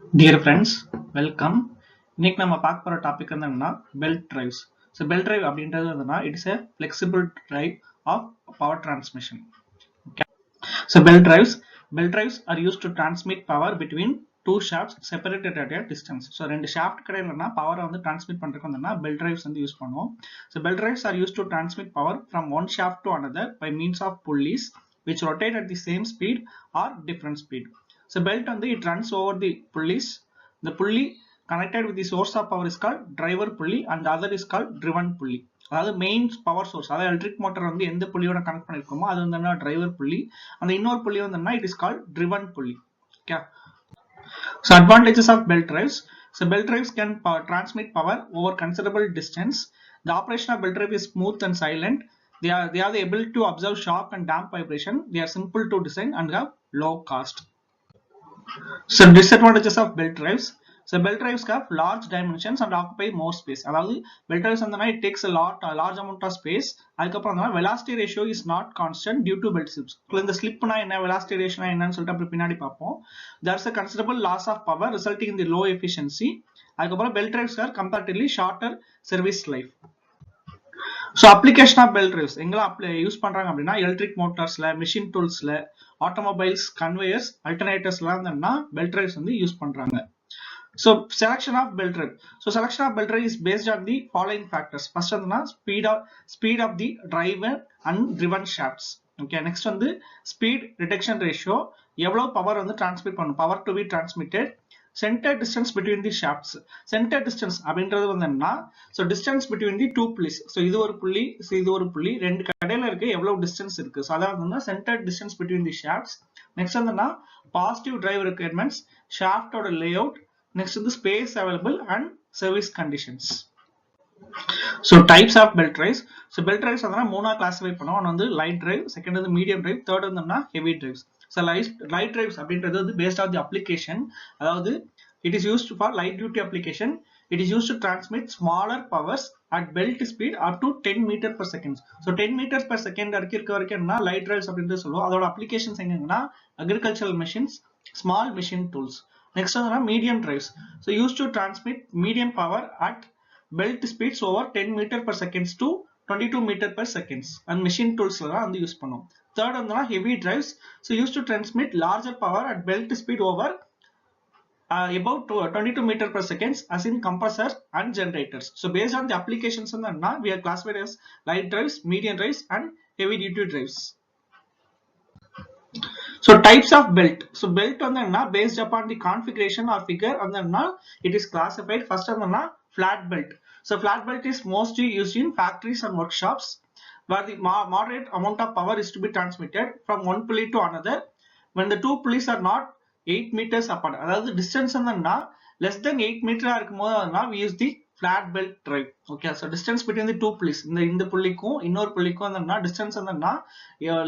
Dear friends, welcome. இன்னைக்கு நம்ம பார்க்க போற டாபிக் என்னன்னா belt drives. So belt drive அப்படின்றது என்னன்னா it is a flexible drive of power transmission. Okay. So belt drives are used to transmit power between two shafts separated at a distance. So ரெண்டு shaft கிடையிலனா பவரை வந்து transmit பண்றதுக்கு வந்து belt drives வந்து use பண்ணுவோம். So belt drives are used to transmit power from one shaft to another by means of pulleys which rotate at the same speed or different speed. So belt வந்து it runs over the pulleys. The pulley connected with the source of power is called driver pulley and the other is called driven pulley. அதாவது main power source, அதாவது electric motor வந்து எந்த புள்ளியோட connect பண்ணிருக்கோமோ அது வந்து driver புள்ளி, அந்த இன்னொரு புள்ளி வந்து it is called driven pulley. Okay. So advantages of belt drives. So belt drives can transmit power over considerable distance. The operation of belt drive is smooth and silent. They are the ability to observe shock and damp vibration. They are simple to design and have low cost. So disadvantages of belt drives. So belt drives have large dimensions and occupy more space. அதாவது belt drives வந்து it takes a large amount of space. அதுக்கப்புறம் velocity ratio is not constant due to belt slips. இந்த ஸ்லிப்னா என்ன, velocity ratio என்னன்னு சொல்லிட்டு அப்புறம் பின்னாடி பார்ப்போம். There's a considerable loss of power resulting in the low efficiency. அதுக்கப்புறம் belt drives are comparatively shorter service life. So application of belt drives எங்கெல்லாம் use பண்றாங்க அப்படின்னா எலக்ட்ரிக் மோட்டார்ஸ்ல, மிஷின் டூல்ஸ்ல, ஆட்டோமொபைல்ஸ், கன்வேயர்ஸ், அல்டர்னேட்டர்ஸ்ல வந்து belt drives வந்து யூஸ் பண்றாங்க. So selection of belt drive. So selection of belt drive is based on the following factors. First வந்து speed of the driver and driven shafts. Okay, next வந்து speed reduction ratio, எவ்வளவு power வந்து transmit பண்ணும், power to be transmitted. Center distance between the shafts. Center distance அப்படின்றது வந்து என்னன்னா, so distance between the two pulleys. So இது ஒரு புள்ளி, இது ஒரு புள்ளி, ரெண்டு கடையில இருக்கு எவ்வளவு டிஸ்டன்ஸ் இருக்கு. So அதாவது வந்து center distance between the shafts. Next வந்து positive drive requirements, shaft ஓட layout. Next is the space available and service conditions. So types of belt drives. So belt drives வந்து மூணா கிளாசிஃபை பண்ணுவோம். ஒன்னு வந்து light drive, second வந்து medium drive, third வந்து heavy drives. So light drives அப்படின்றது வந்து based on the application. அதாவது it is used for light duty application. It is used to transmit smaller powers at belt speed up to 10 meter per second. So 10 meters per second இருக்க வரைக்கும் light drives அப்படின்றது சொல்லுவோம். அதோட applications எங்கன்னா agricultural machines, small machine tools. Next one medium drives. So used to transmit medium power at belt speeds over 10 meter per seconds to 22 meter per seconds and machine tools வந்து use பண்ணுவோம். Third வந்து heavy drives. So used to transmit larger power at belt speed over about 22 meter per seconds as in compressors and generators. So based on the applications we are classified as light drives, medium drives and heavy duty drives. So types of belt. So belt வந்து based upon the configuration or figure வந்து it is classified. First வந்து flat belt. So flat belt is mostly used in factories and workshops where the moderate amount of power is to be transmitted from one pulley to another when the two pulleys are not 8 meters apart. அதாவது distance வந்து less than 8 meter இருக்கும்போது we use the flat belt drive. Okay, so distance between the two pulleys, இந்த புள்ளிக்கும் இன்னொரு புள்ளிக்கும் வந்து distance வந்து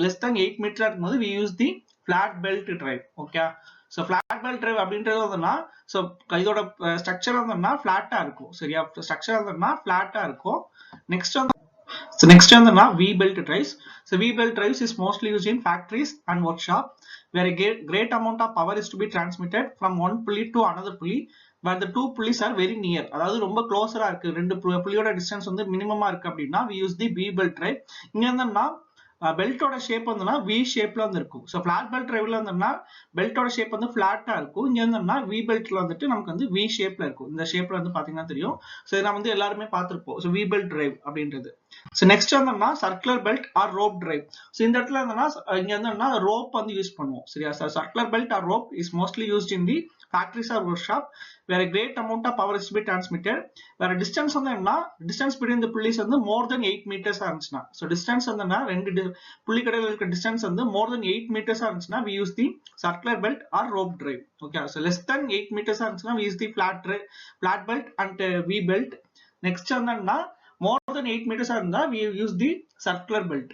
less than 8 meter இருக்கும்போது we use the flat belt drive. Okay, so flat belt drive அப்படின்றது வந்து so இதோட ஸ்ட்ரக்சர் வந்து flat-ஆ இருக்கும். சரியா, ஸ்ட்ரக்சர் வந்து flat-ஆ இருக்கும். Next வந்து V-belt drives. So V-belt drives is mostly used in factories and workshop where a great amount of power is to be transmitted from one pulley to another pulley where the two pulleys are very near. அதாவது ரொம்ப க்ளோஸரா இருக்கு, ரெண்டு புள்ளியோட distance வந்து மினிமமா இருக்கு அப்படின்னா we use the V-belt drive. இங்க வந்து பெல்ட்டோட shape வந்து V ஷேப்ல வந்து இருக்கும். ஸோ ஃபிளாட் பெல்ட் டிரைவ்ல வந்து பெல்ட்டோட ஷேப் வந்து ஃபிளாட்டா இருக்கும். இங்க வந்து V பெல்ட்ல வந்துட்டு நமக்கு வந்து V ஷேப்ல இருக்கும். இந்த ஷேப்ல வந்து பாத்தீங்கன்னா தெரியும். ஸோ இதை நம்ம வந்து எல்லாருமே பார்த்திருப்போம். ஸோ V பெல்ட் டிரைவ் அப்படின்றது. ஸோ நெக்ஸ்ட் வந்து circular belt or rope drive. So இந்த இடத்துல இங்க வந்து ரோப் வந்து யூஸ் பண்ணுவோம். சரியா, circular belt or rope is mostly used in the factories or workshop where a great amount of power is to be transmitted where a distance வந்து distance between the pulleys வந்து more than 8 meters இருந்துச்சுன்னா, so distance வந்து ரெண்டு புள்ளி கடையில இருக்க distance வந்து more than 8 meters இருந்துச்சுன்னா we use the circular belt or rope drive. Okay, so less than 8 meters இருந்துச்சுன்னா we use the flat belt and V belt. Next வந்து more than 8 meters இருந்தா we use the circular belt.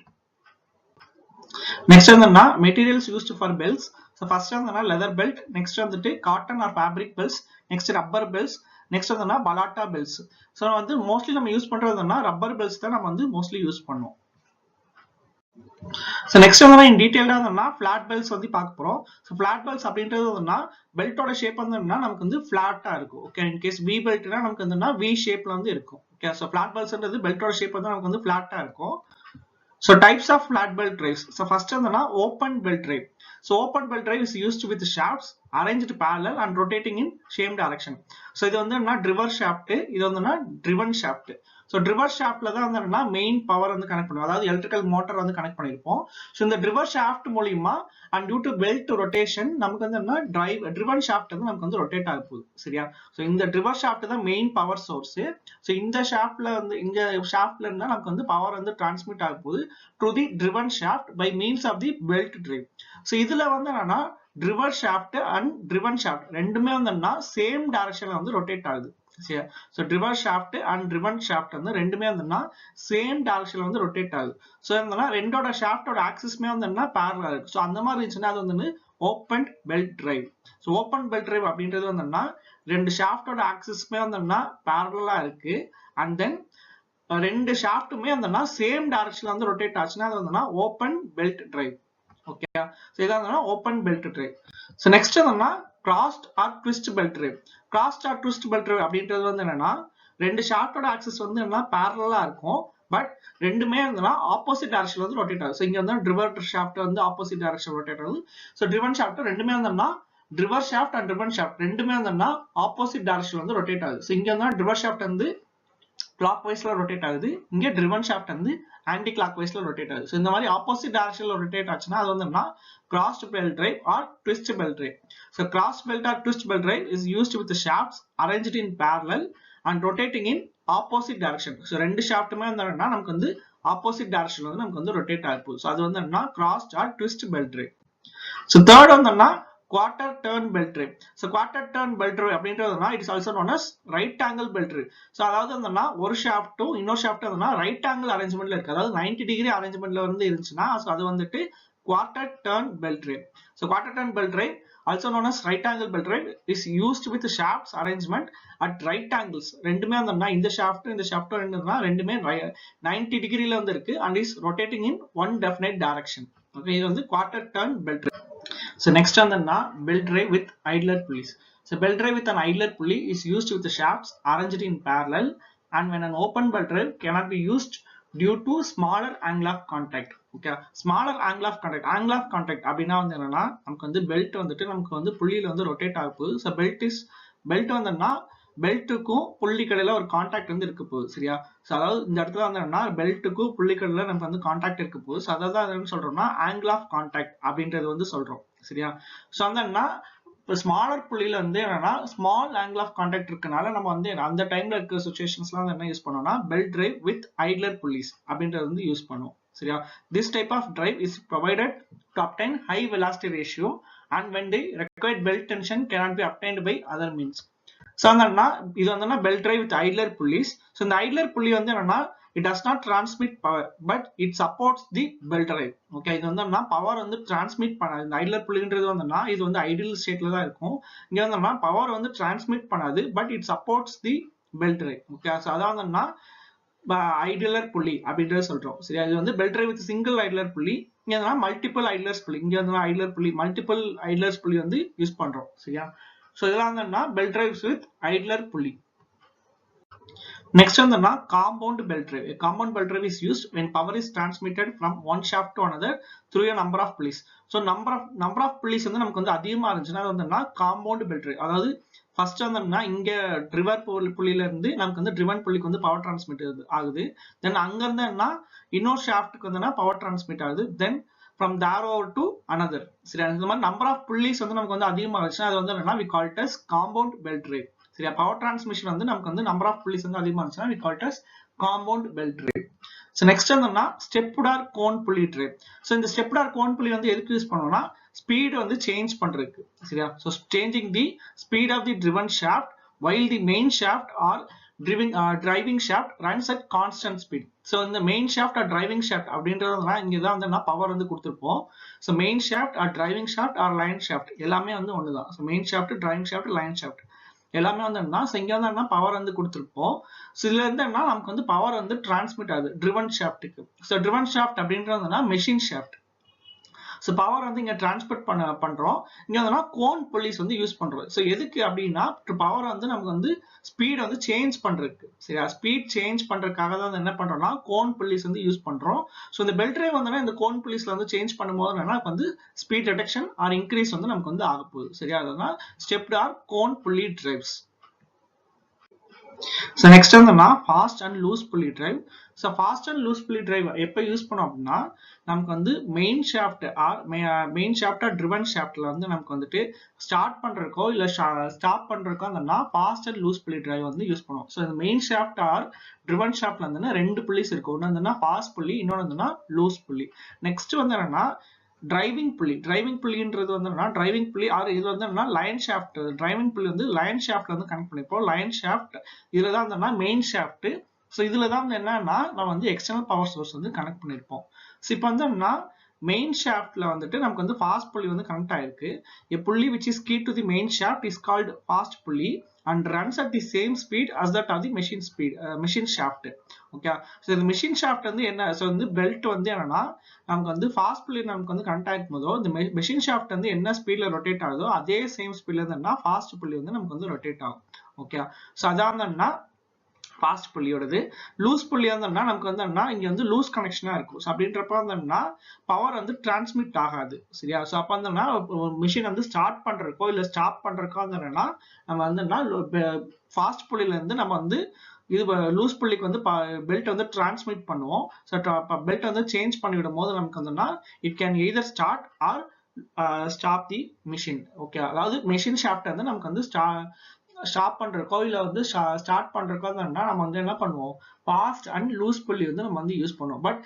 Next வந்து materials used for belts. So first வந்து leather belt, next வந்துட்டு cotton or fabric belts, next rubber belts, next வந்து balata belts. So வந்து mostly நம்ம use பண்றது rubber belts தான் நம்ம வந்து mostly யூஸ் பண்ணுவோம். ஸோ நெக்ஸ்ட் வந்து இன் டீடைல்டாக இருந்தோம்னா ஃபிளாட் பெல்ட்ஸ் வந்து பார்க்க போகிறோம். ஸோ ஃபிளாட் பெல்ட்ஸ் அப்படின்றது வந்துன்னா பெல்ட்டோட ஷேப் வந்து நமக்கு வந்து ஃபிளாட்டா இருக்கும். ஓகே, இன் கேஸ் வி பெல்ட்னா நமக்கு வந்து வி ஷேப்ல வந்து இருக்கும். ஓகே, ஸோ ஃபிளாட் பெல்ட்ஸ்ன்றது பெல்ட்டோட ஷேப் வந்து நமக்கு வந்து ஃபிளாட்டா இருக்கும். So types of flat belt drives. So first is open belt drive. So open belt drive is used with shafts arranged parallel and rotating in same direction. So இது வந்து driver shaft, இது வந்து driven shaft. So driver shaftல தான் வந்து main power வந்து connect பண்ணுவோம். அதாவது electrical motor வந்து கனெக்ட் பண்ணிருப்போம். So இந்த driver shaft மூலமா and due to belt rotation நமக்கு வந்து driven shaft வந்து நமக்கு வந்து rotate ஆக போகுது. சரியா? So இந்த driver shaft தான் main power source. So இந்த shaftல வந்து இங்க shaftல இருந்தா நமக்கு வந்து power வந்து transmit ஆக போகுது to the driven shaft by means of the belt drive. So இதுல வந்து என்னன்னா driver shaft and driven shaft ரெண்டுமே வந்து சேம் டைரக்ஷன்ல வந்து ரொட்டேட் ஆகுது. சரியா? So driver shaft and driven shaft வந்து ரெண்டுமே வந்து சேம் டைரக்ஷன்ல வந்து ரொட்டேட் ஆகுது. So என்னன்னா ரெண்டோட ஷாஃப்டோட ஆக்சிஸ்மே வந்து parallel இருக்கு. So அந்த மாதிரி இருந்துச்சுன்னா அது வந்து open belt drive. So open belt drive அப்படின்றது வந்து ரெண்டு ஷாஃப்டோட ஆக்சிஸ்மே வந்து parallel இருக்கு and then ரெண்டு ஷாஃப்ட்டுமே வந்து சேம் டைரக்ஷன்ல வந்து ரொட்டேட் ஆச்சுன்னா அது வந்து open belt drive. Okay, so இதான் open belt drive. So next என்னன்னா crossed or twist belt drive. Crossed or twist belt drive அப்படின்றது வந்து என்னன்னா ரெண்டு ஷாஃப்ட்டோட ஆக்சிஸ் வந்து என்ன parallel-ஆ இருக்கும், பட் ரெண்டுமே வந்து ஆப்போசிட் டைரக்ஷன்ல வந்து ரொட்டேட் ஆகுது. சோ இங்க வந்து ட்ரிவர் ஷாஃப்ட் வந்து ஆப்போசிட் டைரக்ஷன் ரொட்டேட் ஆகுது. சோ ட்ரிவன் ஷாஃப்ட் ரெண்டுமே வந்து ட்ரிவர் ஷாஃப்ட் அண்ட் ட்ரிவன் ஷாஃப்ட் ரெண்டுமே வந்து ஆப்போசிட் டைரக்ஷன்ல வந்து ரொட்டேட் ஆகுது. சோ இங்க வந்து ட்ரிவர் ஷாஃப்ட் வந்து clockwise rotate ஆகுது, இங்க driven shaft வந்து anti clockwise rotate ஆகுது. So இந்த மாதிரி opposite directionல rotate ஆச்சுன்னா அது வந்து crossed belt drive or twist belt drive. So crossed belt or twist belt drive is used with the shafts arranged in parallel and rotating in opposite direction. So ரெண்டு ஷாஃப்ட்டுமே வந்து நமக்கு வந்து opposite directionல வந்து நமக்கு வந்து rotate ஆகுது. So அது வந்து crossed or twist belt drive. So third வந்து quarter turn belt drive. So quarter turn belt drive அப்படின்றதுனா it is also known as right angle belt drive. So அதாவது வந்து ஒரு ஷாஃப்ட்டும் இன்னொரு ஷாஃப்ட்டும் வந்து right angle arrangementல இருக்கு. அதாவது 90 degree arrangementல வந்து இருந்துச்சுன்னா so அது வந்துட்டு quarter turn belt drive. So quarter turn belt drive also known as right angle belt drive is used with the shafts arrangement at right angles. ரெண்டுமே வந்து இந்த ஷாஃப்ட் ரெண்டுமே 90 degreeல வந்து இருக்கு and is rotating in one definite direction. Okay, இது வந்து quarter turn belt drive. So next on the belt drive with idler pulleys. So belt drive with an idler pulley is used with the shafts arranged in parallel, and when an open belt drive cannot be used due to smaller angle of contact. Okay, smaller angle of contact. Angle of contact அப்படினா வந்து என்னன்னா நமக்கு வந்து belt வந்துட்டு நமக்கு வந்து புள்ளியில வந்து ரொட்டேட் ஆக போகுது. So பெல்ட் வந்துன்னா பெல்ட்டுக்கும் புள்ளிக்கடையில ஒரு கான்டாக்ட் வந்து இருக்க போகுது. சரியா? சோ அதாவது இந்த இடத்துல வந்து என்னன்னா பெல்ட்டுக்கும் புள்ளிக்கடையில நமக்கு வந்து கான்டாக்ட் இருக்க போகுது. சோ அதான் என்ன சொல்றோம்னா ஆங்கிள் ஆஃப் கான்டாக்ட் அப்படின்றது வந்து சொல்றோம். சரியா? சோ வந்து இப்போ ஸ்மாலர் புள்ளியில வந்து என்னன்னா ஸ்மால் ஆங்கிள் ஆஃப் கான்டாக்ட் இருக்கனால நம்ம வந்து அந்த டைம்ல இருக்க சுச்சுவேஷன்ஸ்லாம் வந்து என்ன யூஸ் பண்ணோம்னா belt drive with idler pulleys அப்படின்றது வந்து யூஸ் பண்ணுவோம். சரியா? This type of drive is provided to obtain high velocity ratio and when the required belt tension cannot be obtained by other means. So என்னன்னா இது வந்து belt drive with idler pulleys. So இந்த idler புள்ளி வந்து என்னன்னா it does not transmit power but it supports the belt drive. Okay, இது வந்து power வந்து டிரான்ஸ்மிட் பண்ணாது. இந்த ஐட்லர் புள்ளின்றது வந்து இது வந்து ஐடியல் ஸ்டேட்ல தான் இருக்கும். இங்க வந்து பவர் வந்து டிரான்ஸ்மிட் பண்ணாது but it supports the belt drive. Okay, so அதான் வந்து ஐடியலர் புள்ளி அப்படின்றது சொல்றோம். சரியா? இது வந்து belt drive with single idler புள்ளி. இங்க மல்டிபிள் ஐட்லர்ஸ் புள்ளி. இங்க வந்து ஐட்லர் புள்ளி மல்டிபிள் ஐட்லர்ஸ் புள்ளி வந்து யூஸ் பண்றோம். சரியா? சோ இதெல்லாம் வந்து பெல்ட் டிரைவ்ஸ் வித் ஐட்லர் புள்ளி. Next on the compound belt drive. A compound belt drive is used when power is transmitted from one shaft to another through a number of pulleys. So number of pulleys வந்து நமக்கு வந்து அதிகமா இருந்துச்சுன்னா அது வந்து compound belt drive. அதாவது first வந்து இங்க ட்ரிவர் புள்ளியில இருந்து நமக்கு வந்து ட்ரிவன் புள்ளிக்கு வந்து பவர் டிரான்ஸ்மிட் ஆகுது. தென் அங்க இருந்து இன்னொரு ஷாஃப்ட்க்கு வந்து பவர் டிரான்ஸ்மிட் ஆகுது. தென் from there over to another. சரி, இந்த மாதிரி நம்பர் ஆஃப் புல்லிஸ் வந்து நமக்கு வந்து அதிகமா இருந்துச்சுன்னா அது வந்து என்னன்னா we call it as compound belt drive. சரியா? பவர் டிரான்ஸ்மிஷன் வந்து நமக்கு வந்து நம்பர் ஆஃப் புல்லிஸ் வந்து அதிகமா இருந்துச்சுன்னா we call it as compound belt drive. So next என்னன்னா ஸ்டெப்ட் ஆர் கோன் புள்ளி டிரைவ். So இந்த ஸ்டெப்ட் ஆர் கோன் புள்ளி வந்து எதுக்கு யூஸ் பண்ணுவோம்னா ஸ்பீட் வந்து சேஞ்ச் பண்றதுக்கு. சரியா? So changing the speed of the driven shaft while the main shaft or driving shaft runs at constant speed. So இந்த main shaft or driving shaft அப்படின்றதுனா இங்க தான் வந்து பவர் வந்து கொடுத்திருப்போம். So main shaft or driving shaft or line shaft எல்லாமே வந்து ஒண்ணுதான். So main shaft, driving shaft, line shaft எல்லாமே வந்து இங்க வந்து பவர் வந்து கொடுத்திருப்போம். So இதுல இருந்து நமக்கு வந்து பவர் வந்து டிரான்ஸ்மிட் ஆகுது ட்ரிவன் ஷாஃப்ட்க்கு. So ட்ரிவன் ஷாஃப்ட் அப்படின்றது மெஷின் ஷாஃப்ட். ஸோ பவர் வந்து இங்க டிரான்ஸ்போர்ட் பண்றோம். இங்க வந்து கோன் புள்ளிஸ் வந்து யூஸ் பண்றோம். ஸோ எதுக்கு அப்படின்னா பவர் வந்து நமக்கு வந்து ஸ்பீட் வந்து சேஞ்ச் பண்றதுக்கு, சரியா, ஸ்பீட் சேஞ்ச் பண்றதுக்காக தான் என்ன பண்றோம்னா கோன் புள்ளிஸ் வந்து யூஸ் பண்றோம். ஸோ இந்த பெல்ட் டிரைவ் வந்து இந்த கோன் புள்ளிஸ்ல வந்து சேஞ்ச் பண்ணும்போது என்னன்னா வந்து ஸ்பீட் ரிடக்ஷன் ஆர் இன்க்ரீஸ் வந்து நமக்கு வந்து ஆக போகுது, சரியா. அதனால stepped or cone pulley drives. So next வந்து fast and loose pulley drive. So fast and loose pulley drive எப்போ யூஸ் பண்ணோம் அப்படின்னா நமக்கு வந்து main shaft or main shaft or driven ஷாஃப்ட்ல வந்து நமக்கு வந்துட்டு ஸ்டார்ட் பண்றதுக்கோ இல்ல ஸ்டாப் பண்றதுக்கோ அந்த fast and loose pulley drive வந்து யூஸ் பண்ணுவோம். ஸோ இந்த மெயின் ஷாஃப்ட் ஆர் ட்ரிவன் ஷாஃப்ட்ல வந்து ரெண்டு புள்ளிஸ் இருக்கு. ஒன்று வந்து ஃபாஸ்ட் புள்ளி, இன்னொன்று வந்து லூஸ் புள்ளி. நெக்ஸ்ட் வந்து என்னன்னா டிரைவிங் புள்ளி. டிரைவிங் புள்ளின்றது வந்து டிரைவிங் புள்ளி ஆர் இது வந்து லைன் ஷாஃப்ட். டிரைவிங் புள்ளி வந்து லைன் ஷாஃப்ட்ல வந்து கனெக்ட் பண்ணிப்போம். லைன் ஷாஃப்ட் இதுல தான் வந்து மெயின் ஷாஃப்ட். ஸோ இதுல தான் வந்து என்னன்னா நம்ம வந்து எக்ஸ்டர்னல் பவர் சோர்ஸ் வந்து கனெக்ட் பண்ணிருப்போம். ஸோ இப்போ வந்து மெயின் ஷாஃப்ட்ல வந்துட்டு நமக்கு வந்து ஃபாஸ்ட் புள்ளி வந்து கனெக்ட் ஆயிருக்கு. A pulley which is key to the main shaft is called fast pulley and runs at the same speed as that of the machine shaft. Okay. So இந்த machine shaft வந்து என்ன, so வந்து belt வந்து என்னன்னா நமக்கு வந்து fast புள்ளி நமக்கு வந்து கனெக்ட் ஆகும் போதோ இந்த மெஷின் ஷாஃப்ட் வந்து என்ன ஸ்பீட்ல ரொட்டேட் ஆகுதோ அதே சேம் ஸ்பீட்ல இருந்தா ஃபாஸ்ட் புள்ளி வந்து நமக்கு வந்து ரொட்டேட் ஆகும். ஓகே. ஸோ அதான் என்னன்னா ஃபாஸ்ட் புள்ளியோடது. லூஸ் புள்ளி வந்து நமக்கு வந்து இங்க வந்து லூஸ் கனெக்ஷனா இருக்கும். ஸோ அப்படின்றப்ப வந்து பவர் வந்து டிரான்ஸ்மிட் ஆகாது, சரியா. ஸோ அப்ப வந்து மிஷின் வந்து ஸ்டார்ட் பண்றதுக்கோ இல்ல ஸ்டாப் பண்றதுக்கோ வந்து என்னன்னா நம்ம வந்து ஃபாஸ்ட் புள்ளில இருந்து நம்ம வந்து இது லூஸ் புள்ளிக்கு வந்து பெல்ட் வந்து டிரான்ஸ்மிட் பண்ணுவோம். ஸோ பெல்ட் வந்து சேஞ்ச் பண்ணிவிடும் போது நமக்கு வந்து it can either start or stop the machine. Okay. அதாவது மிஷின் ஷாஃப்ட் வந்து நமக்கு வந்து ஸ்டாப் பண்றதுக்கோ இல்ல வந்து ஸ்டார்ட் பண்றதுக்கோ நம்ம வந்து என்ன பண்ணுவோம், ஃபாஸ்ட் அண்ட் லூஸ் புள்ளி வந்து நம்ம வந்து யூஸ் பண்ணுவோம். But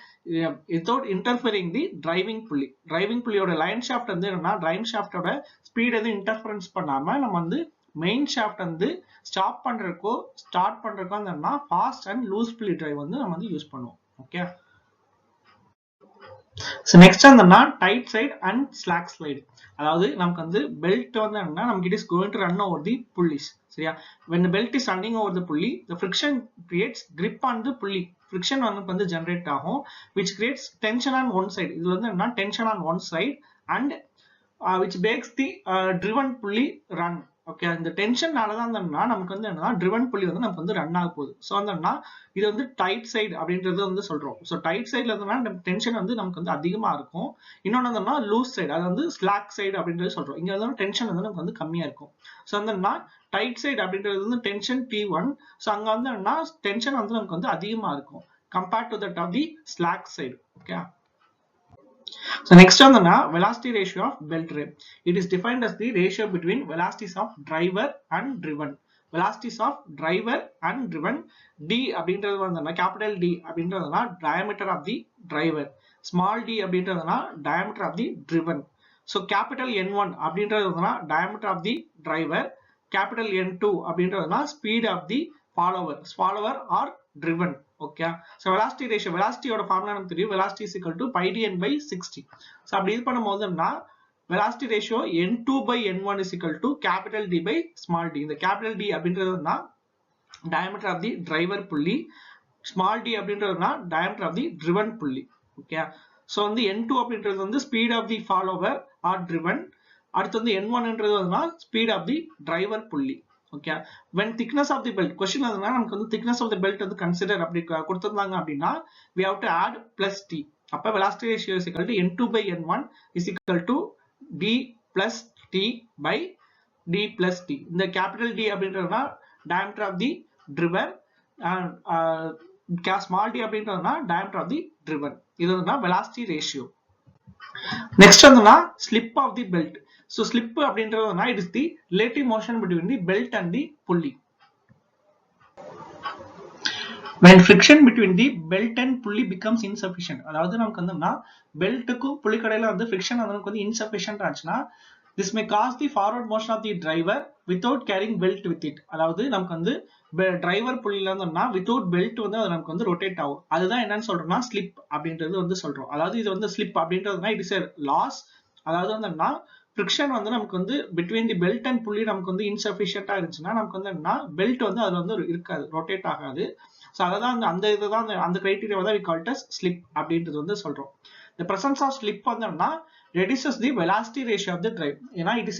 without interfering the driving pulley. Driving புள்ளியோட லைன் ஷாஃப்ட் வந்து என்னன்னா டிரைவிங் ஷாஃப்டோட ஸ்பீட் எதுவும் இன்டர்ஃபரன்ஸ் பண்ணாம நம்ம வந்து மெயின் ஷாஃப்ட் வந்து ஸ்டாப் பண்றதுக்கோ ஸ்டார்ட் பண்றதுக்கோ என்னன்னா fast and loose pulley drive வந்து நம்ம வந்து யூஸ் பண்ணுவோம். ஓகே. So next வந்து tight side and slack slide. அதாவது நமக்கு வந்து பெல்ட் வந்து என்னன்னா நமக்கு it is going to run over the pulleys, சரியா. when the belt is running over the pulley the friction creates grip on the pulley. friction வந்து generate ஆகும் which creates tension on one side. இது வந்து என்னன்னா tension on one side and which makes the driven pulley run. Okay. இந்த டென்ஷன்னால தான் நமக்கு வந்து என்னன்னா ட்ரிவன் புள்ளி வந்து நமக்கு வந்து ரன் ஆக போகுது. ஸோ வந்து இது வந்து டைட் சைடு அப்படின்றது வந்து சொல்றோம். ஸோ டைட் சைட்ல வந்து டென்ஷன் வந்து நமக்கு வந்து அதிகமா இருக்கும். இன்னொன்னு வந்து லூஸ் சைடு, அது வந்து ஸ்லாக் சைடு அப்படின்றது சொல்றோம். இங்க வந்து டென்ஷன் வந்து நமக்கு வந்து கம்மியா இருக்கும். ஸோ வந்து டைட் சைடு அப்படின்றது வந்து டென்ஷன் T1. ஸோ அங்க வந்து என்னன்னா டென்ஷன் வந்து நமக்கு வந்து அதிகமா இருக்கும் compared to that of the slack side. Okay. So next on the velocity ratio of belt drive. It is defined as the ratio between velocities of driver and driven. Velocities of driver and driven. D அப்படின்றது வந்து capital D அப்படின்றதுனா diameter of the driver. Small d அப்படின்றதுனா diameter of the driven. So capital N1 அப்படின்றதுனா diameter of the driver. Capital N2 அப்படின்றதுனா speed of the follower or driven. Okay. So velocity ratio, velocity ஓட formula நமக்கு தெரியும். velocity is equal to pi dn by 60. So அப்படி இது பண்ணும்போதுன்னா velocity ratio n2 by n1 is equal to capital D by small d. இந்த capital D அப்படின்றதுன்னா diameter of the driver புள்ளி, small d அப்படின்றதுன்னா diameter of the driven புள்ளி. Okay. So வந்து n2 அப்படின்றது வந்து speed of the follower or driven. அடுத்து வந்து n1ன்றது வந்து speed of the driver புள்ளி. Okay. When thickness of the belt, question வந்து நமக்கு வந்து thickness of the belt வந்து consider அப்படி கொடுத்திருந்தாங்க அப்படின்னா we have to add plus t. அப்ப velocity ratio is equal to n2 by n1 is equal to d plus t by d plus t. இந்த capital D அப்படின்றதுனா diameter of the driven and small d அப்படின்றதுனா diameter of the driven. இது வந்து velocity ratio. Next வந்து slip of the belt. So slip அப்படின்றதுனா it is the relative motion between the belt and the pulley. When friction between the belt and pulley becomes insufficient, அதாவது நமக்கு வந்து பெல்ட்டுக்கும் புள்ளி கடையில வந்து friction நமக்கு வந்து insufficient ஆச்சுன்னா this may cause the forward motion of the driver without carrying belt with it. அதாவது நமக்கு வந்து டிரைவர் புள்ளில இருந்தோம்னா without belt வந்து அது நமக்கு வந்து ரொட்டேட் ஆகும். அதுதான் என்னன்னு சொல்றோம்னா slip அப்படின்றது வந்து சொல்றோம். அதாவது இது வந்து slip அப்படின்றதுனா it is a loss. அதாவது வந்து friction வந்து நமக்கு வந்து between the belt and pulley நமக்கு வந்து insufficient இருந்துச்சுன்னா நமக்கு வந்து என்னன்னா belt வந்து அதுல வந்து இருக்காது, ரொட்டேட் ஆகாது. சோ அதான் அந்த இதுதான் அந்த கிரைட்டீரியாவை தான் we call it as slip அப்படின்றது வந்து சொல்றோம். the presence of slip வந்தோம்னா reduces the velocity ratio of the drive. ஏன்னா it is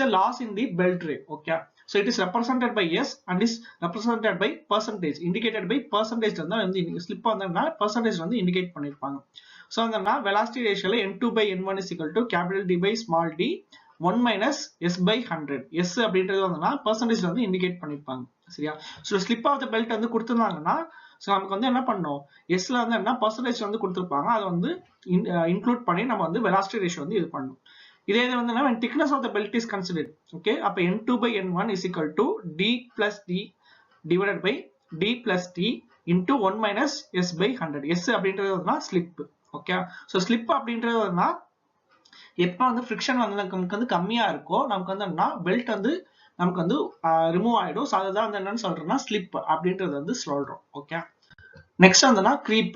a loss in the belt drive. Okay, so it is represented by S and is represented by percentage, indicated by percentage. வந்து slip வந்தோம்னா percentage வந்து indicate பண்ணிருப்பாங்க. So வந்தோம்னா velocity ratio n2 by n1 is equal to capital D by small d 1 minus S by 100. S அப்படின்றது வந்தோம்னா percentage வந்து indicate பண்ணிருப்பாங்க. சரியா? So slip of the belt வந்து கொடுத்திருந்தாங்கன்னா so நமக்கு வந்து என்ன பண்ணோம், Sல வந்து என்ன percentage வந்து கொடுத்திருப்பாங்க, அதை வந்து include பண்ணி நம்ம வந்து velocity ratio வந்து இது பண்ணணும். இதே இது வந்து when thickness of the belt is considered, okay, அப்ப n2 by n1 is equal to d plus d divided by d plus d into 1 minus S by 100. S அப்படின்றது வந்து slip. ஓகே, so slip அப்படின்றது வந்து எப்ப வந்து friction வந்து நமக்கு வந்து கம்மியா இருக்கோ நமக்கு வந்து என்ன பெல்ட் வந்து நமக்கு வந்து ரிமூவ் ஆயிடும். சோ அதுதான் வந்து என்னன்னு சொல்றோம்னா ஸ்லிப் அப்படின்றது வந்து சொல்றோம். ஓகே, நெக்ஸ்ட் வந்துனா creep.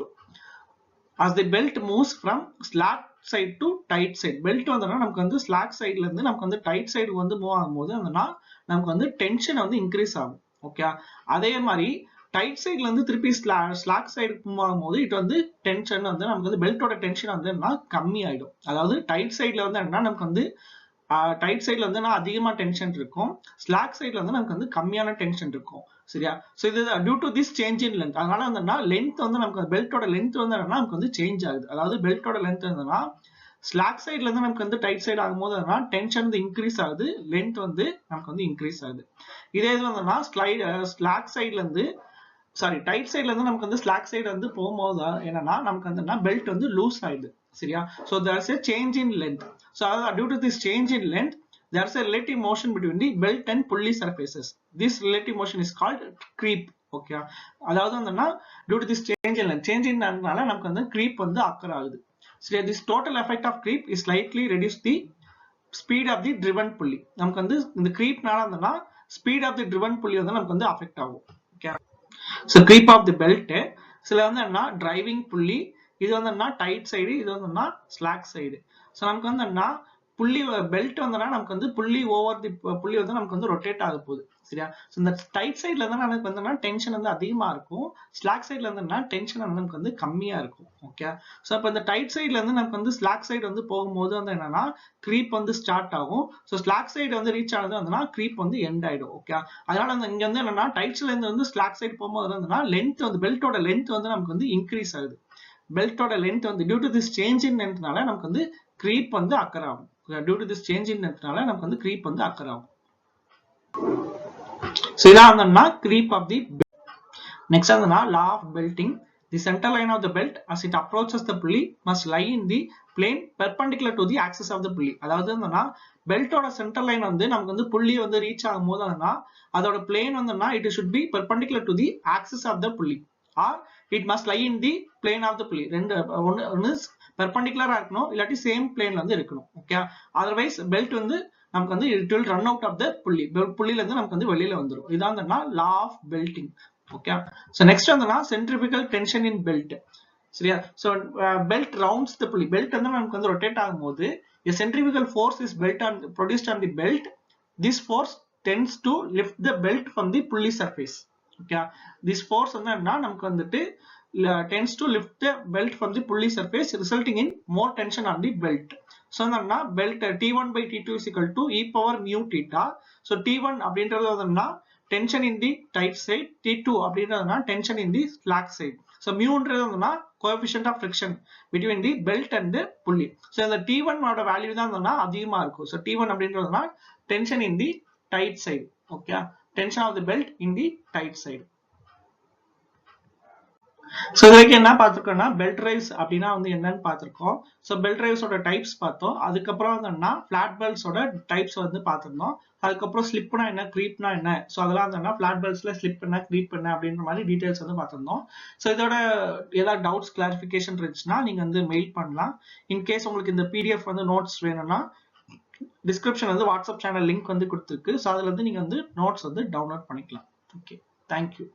as the belt moves from slack side to tight side, belt வந்தனா நமக்கு வந்து ஸ்லாக் சைடுல இருந்து நமக்கு வந்து டைட் சைடு வந்து மூவ் ஆகும்போது வந்துனா நமக்கு வந்து டென்ஷன் வந்து இன்க்ரீஸ் ஆகும். ஓகே, அதே மாதிரி டைட் சைடுல இருந்து திருப்பி ஸ்லாக் சைடு மூவ் ஆகும்போது இட் வந்து டென்ஷன் வந்து நமக்கு வந்து பெல்ட்டோட டென்ஷன் வந்து என்ன கம்மி ஆயிடும். அதாவது டைட் சைடுல வந்து என்ன நமக்கு வந்து டைட் சைடுல வந்து அதிகமா டென்ஷன் இருக்கும், ஸ்லாக் சைடுல வந்து நமக்கு வந்து கம்மியான டென்ஷன் இருக்கும். சரியா? சோ இது due to this change in length. அதனால வந்து லென்த் வந்து நமக்கு பெல்ட்டோட லென்த் வந்து என்னன்னா நமக்கு வந்து சேஞ்ச் ஆகுது. அதாவது பெல்ட்டோட லென்த் என்னன்னா ஸ்லாக் சைடுல இருந்து நமக்கு வந்து டைட் சைடு ஆகும்போது என்னன்னா டென்ஷன் வந்து இன்க்ரீஸ் ஆகுது, லென்த் வந்து நமக்கு வந்து இன்க்ரீஸ் ஆகுது. இதே இது வந்து ஸ்லாக் சைடுல இருந்து டைட் சைடுல இருந்து நமக்கு வந்து ஸ்லாக் சைடு வந்து போகும்போது என்னன்னா நமக்கு வந்து பெல்ட் வந்து லூஸ் ஆயிடுது. சரியா? so there is a change in length. so due to this change in length there is a relative motion between the belt and pulley surfaces. this relative motion is called creep. okay, அதாவது வந்துனா due to this change in length, change in lengthனால நமக்கு வந்து creep வந்து occur ஆகுது. so this total effect of creep is slightly reduce the speed of the driven pulley. நமக்கு வந்து இந்த creepனால வந்துனா speed of the driven pulley வந்து நமக்கு வந்து affect ஆகும். okay, so creep of the belt சில வந்து என்ன driving pulley, இது வந்து என்ன டைட் சைடு, இது வந்து என்ன ஸ்லாக் சைடு. சோ நமக்கு வந்து என்ன புள்ளி பெல்ட் வந்தனா நமக்கு வந்து புள்ளி ஓவர் தி புள்ளி வந்து நமக்கு வந்து ரொட்டேட் ஆக போகுது. சரியா? சோ இந்த டைட் சைடுல வந்து நமக்கு வந்து டென்ஷன் வந்து அதிகமா இருக்கும், ஸ்லாக் சைடுல வந்து டென்ஷன் வந்து நமக்கு வந்து கம்மியா இருக்கும். ஓகே, சோ அப்ப இந்த டைட் சைடுல இருந்து நமக்கு வந்து ஸ்லாக் சைடு வந்து போகும்போது வந்து என்னன்னா creep வந்து ஸ்டார்ட் ஆகும். சோ ஸ்லாக் சைடு வந்து ரீச் ஆனது வந்துனா creep வந்து எண்ட் ஆயிடும். ஓகே, அதனால வந்து இங்க வந்து என்னன்னா டைட்ஸ்ல இருந்து வந்து ஸ்லாக் சைடு போகும்போது வந்துனா லென்த் வந்து பெல்ட்டோட லென்த் வந்து நமக்கு வந்து இன்க்ரீஸ் ஆகுது. பெல்ட்டோட லென்த் வந்து due to this change in லென்த்னால நமக்கு வந்து creep வந்து அக்கர் ஆகும். Due to this change in லென்த்னால நமக்கு வந்து creep வந்து அக்கர் ஆகும். சோ இதான் வந்து creep of the belt. next வந்து law of belting. the center line of the belt as it approaches the pulley must lie in the plane perpendicular to the axis of the pulley. அதாவது என்னன்னா பெல்ட்டோட centre line வந்து நமக்கு வந்து புள்ளி வந்து reach ஆகும்போது அதோட பிளேன் வந்து it should be perpendicular to the axis of the pulley or it must lie in the plane of the pulley. ரெண்டு ஒன்னு பெர்பெண்டிகுலரா இருக்கணும், இல்லாட்டி சேம் பிளேன்ல வந்து இருக்கணும். ஓகே, அதர்வைஸ் பெல்ட் வந்து நமக்கு வந்து it will run out of the pulley. புள்ளில இருந்து நமக்கு வந்து வெளியில வந்துரும். இதான் வந்து law of belting. Okay, so next வந்து centrifugal tension in belt. சரியா? So belt rounds the pulley. belt வந்து நமக்கு வந்து ரொட்டேட் ஆகும்போது a centrifugal force is produced on the belt. this force tends to lift the belt from the pulley surface. okay, this force வந்து என்ன நமக்கு வந்துட்டு tends to lift the belt from the pulley surface resulting in more tension on the belt. so என்னன்னா belt T1 by T2 is equal to e power mu theta. so T1 அப்படின்றது வந்து tension in the tight side, T2 அப்படின்றதுனா tension in the slack side. so mu ன்றது வந்து coefficient of friction between the belt and the pulley. so இந்த T1 ஓட value தான் வந்து அதிகமா இருக்கும். so T1 அப்படின்றதுனா tension in the tight side. okay, tension of the belt in the tight side. So இதுக்கு என்ன பார்த்திருக்கோம்னா பெல்ட் டிரைவ்ஸ் அப்படினா வந்து என்னன்னு பார்த்திருக்கோம். சோ பெல்ட் டிரைவ்ஸோட டைப்ஸ் பார்த்தோம். அதுக்கு அப்புறம் வந்து ஃபிளாட் பெல்ட்ஸோட டைப்ஸ் வந்து பார்த்திருந்தோம். அதுக்கு அப்புறம் ஸ்லிப்னா என்ன, creepனா என்ன, சோ அதெல்லாம் வந்து ஃபிளாட் பெல்ட்ஸ்ல ஸ்லிப் என்ன, creep என்ன அப்படின்ற மாதிரி டீடைல்ஸ் வந்து பார்த்திருந்தோம். சோ இதோட ஏதாவது டவுட்ஸ் கிளாரிஃபிகேஷன் இருந்துச்சுன்னா நீங்க வந்து மெயில் பண்ணலாம். இன் கேஸ் உங்களுக்கு இந்த PDF வந்து நோட்ஸ் வேணும்னா டிஸ்கிரிப்ஷன் வந்து வாட்ஸ்அப் சேனல் லிங்க் வந்து கொடுத்திருக்கு. சோ அதுல இருந்து நீங்க வந்து நோட்ஸ் வந்து டவுன்லோட் பண்ணிக்கலாம். Okay, thank you.